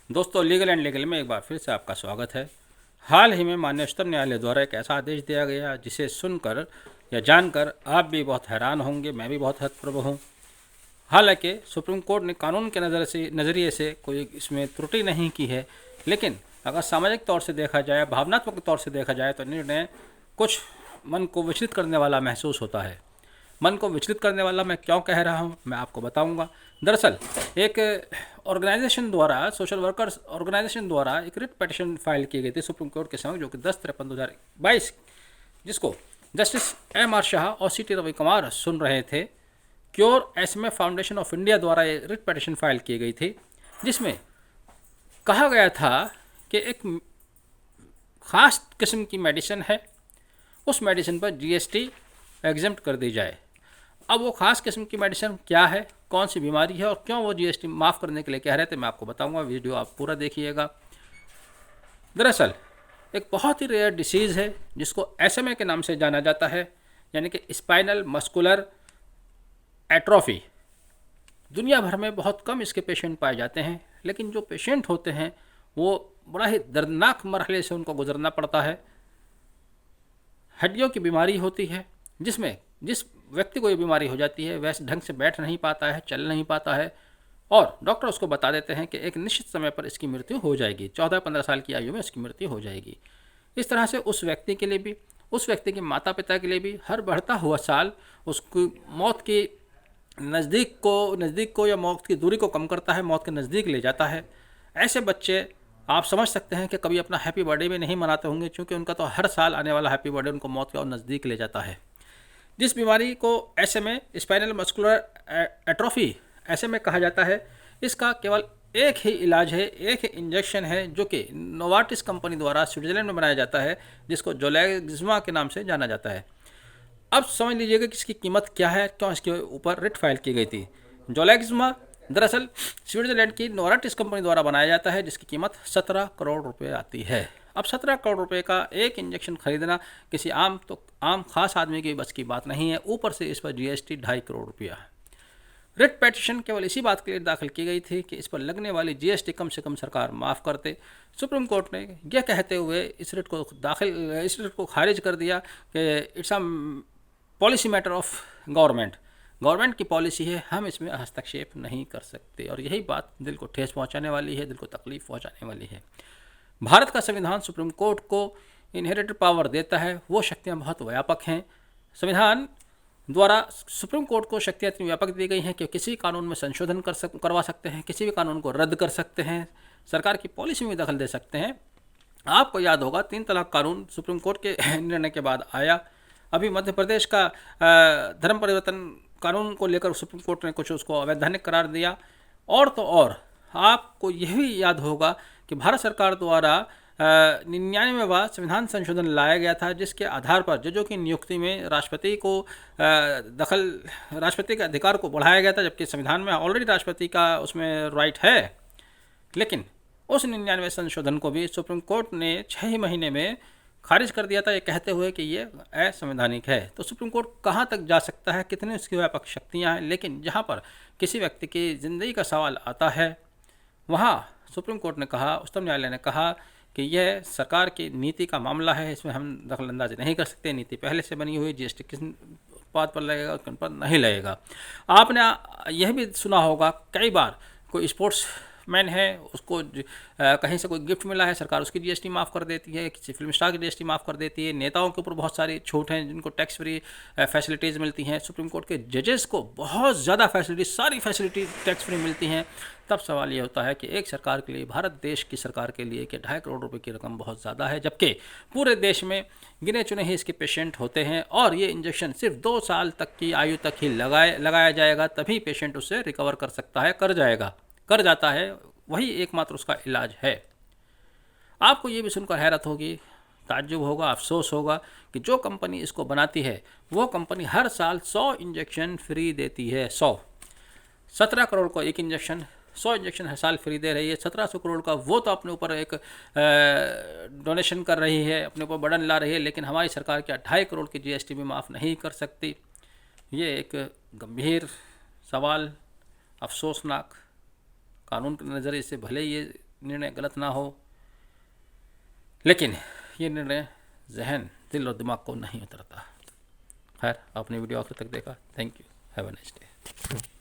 दोस्तों, legal and legal में एक बार फिर से आपका स्वागत है। हाल ही में माननीय उच्चतम न्यायालय द्वारा एक ऐसा आदेश दिया गया जिसे सुनकर या जानकर आप भी बहुत हैरान होंगे, मैं भी बहुत हतप्रभ हूँ। हालांकि सुप्रीम कोर्ट ने कानून के नज़रिए से कोई इसमें त्रुटि नहीं की है, लेकिन अगर सामाजिक तौर से देखा जाए, भावनात्मक तौर से देखा जाए तो निर्णय कुछ मन को विचलित करने वाला महसूस होता है। मन को विचलित करने वाला मैं क्यों कह रहा हूँ, मैं आपको बताऊंगा। दरअसल एक ऑर्गेनाइजेशन द्वारा, सोशल वर्कर्स ऑर्गेनाइजेशन द्वारा एक रिट पिटीशन फाइल की गई थी सुप्रीम कोर्ट के समक्ष, जो कि 10/53/2022, जिसको जस्टिस एम आर शाह और सी टी रवि कुमार सुन रहे थे। Cure SMA foundation of India द्वारा ये रिट पिटीशन फाइल की गई थी, जिसमें कहा गया था कि एक खास किस्म की मेडिसिन है, उस मेडिसिन पर जीएसटी एग्जेम्प्ट कर दी जाए। अब वो खास किस्म की मेडिसिन क्या है, कौन सी बीमारी है और क्यों वो जीएसटी माफ़ करने के लिए कह रहे थे, मैं आपको बताऊंगा। वीडियो आप पूरा देखिएगा। दरअसल एक बहुत ही रेयर डिसीज़ है जिसको एसएमए के नाम से जाना जाता है, यानी कि स्पाइनल मस्कुलर एट्रोफी। दुनिया भर में बहुत कम इसके पेशेंट पाए जाते हैं, लेकिन जो पेशेंट होते हैं वो बड़ा ही दर्दनाक मरहले से उनको गुजरना पड़ता है। हड्डियों की बीमारी होती है, जिसमें जिस व्यक्ति को ये बीमारी हो जाती है वह ढंग से बैठ नहीं पाता है, चल नहीं पाता है, और डॉक्टर उसको बता देते हैं कि एक निश्चित समय पर इसकी मृत्यु हो जाएगी, 14-15 साल की आयु में इसकी मृत्यु हो जाएगी। इस तरह से उस व्यक्ति के लिए भी, उस व्यक्ति के माता पिता के लिए भी हर बढ़ता हुआ साल उसकी मौत की नज़दीक को या मौत की दूरी को कम करता है, मौत के नज़दीक ले जाता है। ऐसे बच्चे आप समझ सकते हैं कि कभी अपना हैप्पी बर्थडे भी नहीं मनाते होंगे, क्योंकि उनका तो हर साल आने वाला हैप्पी बर्थडे उनको मौत के और नज़दीक ले जाता है। जिस बीमारी को SMA, spinal muscular atrophy SMA कहा जाता है, इसका केवल एक ही इलाज है, एक ही इंजेक्शन है, जो कि नोवार्टिस कंपनी द्वारा स्विट्जरलैंड में बनाया जाता है, जिसको जोलेक्सिमा के नाम से जाना जाता है। अब समझ लीजिएगा कि इसकी कीमत क्या है, क्यों इसके ऊपर रिट फाइल की गई थी। जोलेक्सिमा दरअसल स्विट्जरलैंड की नोवार्टिस कंपनी द्वारा बनाया जाता है, जिसकी कीमत 17 करोड़ रुपए आती है। अब 17 करोड़ रुपए का एक इंजेक्शन खरीदना किसी आम खास आदमी की बस की बात नहीं है। ऊपर से इस पर जीएसटी 2.5 करोड़ रुपया है। रिट पिटीशन केवल इसी बात के लिए दाखिल की गई थी कि इस पर लगने वाली जीएसटी कम से कम सरकार माफ़ करते। सुप्रीम कोर्ट ने यह कहते हुए इस रिट को खारिज कर दिया कि it's a policy matter of government की पॉलिसी है, हम इसमें हस्तक्षेप नहीं कर सकते। और यही बात दिल को ठेस पहुंचाने वाली है, दिल को तकलीफ पहुंचाने वाली है। भारत का संविधान सुप्रीम कोर्ट को इनहेरिटेड पावर देता है, वो शक्तियाँ बहुत व्यापक हैं। संविधान द्वारा सुप्रीम कोर्ट को शक्तियाँ इतनी व्यापक दी गई हैं कि किसी कानून में संशोधन करवा सकते हैं, किसी भी कानून को रद्द कर सकते हैं, सरकार की पॉलिसी में दखल दे सकते हैं। आपको याद होगा 3 तलाक कानून सुप्रीम कोर्ट के निर्णय के बाद आया। अभी मध्य प्रदेश का धर्म परिवर्तन कानून को लेकर सुप्रीम कोर्ट ने कुछ उसको अवैधानिक करार दिया। और तो और आपको यह भी याद होगा कि भारत सरकार द्वारा 99वां संविधान संशोधन लाया गया था, जिसके आधार पर जजों की नियुक्ति में राष्ट्रपति के अधिकार को बढ़ाया गया था, जबकि संविधान में ऑलरेडी राष्ट्रपति का उसमें राइट है। लेकिन उस 99वें संशोधन को भी सुप्रीम कोर्ट ने 6 महीने में खारिज कर दिया था, ये कहते हुए कि ये असंवैधानिक है। तो सुप्रीम कोर्ट कहाँ तक जा सकता है, कितनी उसकी व्यापक शक्तियाँ हैं। लेकिन जहाँ पर किसी व्यक्ति की ज़िंदगी का सवाल आता है, वहाँ सुप्रीम कोर्ट ने कहा, उच्चतम न्यायालय ने कहा कि यह सरकार की नीति का मामला है, इसमें हम दखल अंदाजी नहीं कर सकते। नीति पहले से बनी हुई, जीएसटी किस उत्पाद पर लगेगा, किन पर नहीं लगेगा। आपने यह भी सुना होगा कई बार, कोई स्पोर्ट्स मैन है, उसको कहीं से कोई गिफ्ट मिला है, सरकार उसकी जीएसटी माफ़ कर देती है, किसी फिल्म स्टार की जीएसटी माफ़ कर देती है। नेताओं के ऊपर बहुत सारी छूट हैं, जिनको टैक्स फ्री फैसिलिटीज़ मिलती हैं। सुप्रीम कोर्ट के जजेस को बहुत ज़्यादा सारी फैसिलिटी टैक्स फ्री मिलती हैं। तब सवाल ये होता है कि एक सरकार के लिए, भारत देश की सरकार के लिए, कि 2.5 करोड़ रुपए की रकम बहुत ज़्यादा है, जबकि पूरे देश में गिने चुने ही इसके पेशेंट होते हैं, और ये इंजेक्शन सिर्फ 2 साल तक की आयु तक ही लगाया जाएगा, तभी पेशेंट उससे रिकवर कर सकता है, कर जाता है। वही एकमात्र उसका इलाज है। आपको ये भी सुनकर हैरत होगी, ताज्जुब होगा, अफसोस होगा कि जो कंपनी इसको बनाती है वो कंपनी हर साल 100 इंजेक्शन फ्री देती है। 17 करोड़ को एक इंजेक्शन, 100 इंजेक्शन हर साल फ्री दे रही है। 1700 करोड़ का वो तो अपने ऊपर एक डोनेशन कर रही है, अपने ऊपर बर्डन ला रही है, लेकिन हमारी सरकार क्या 2.5 करोड़ की जीएसटी भी माफ़ नहीं कर सकती। ये एक गंभीर सवाल, अफसोसनाक। कानून के नज़रिए से भले ये निर्णय गलत ना हो, लेकिन ये निर्णय जहन, दिल और दिमाग को नहीं उतरता। खैर, आपने वीडियो आखिर तक देखा, thank you, have a nice day.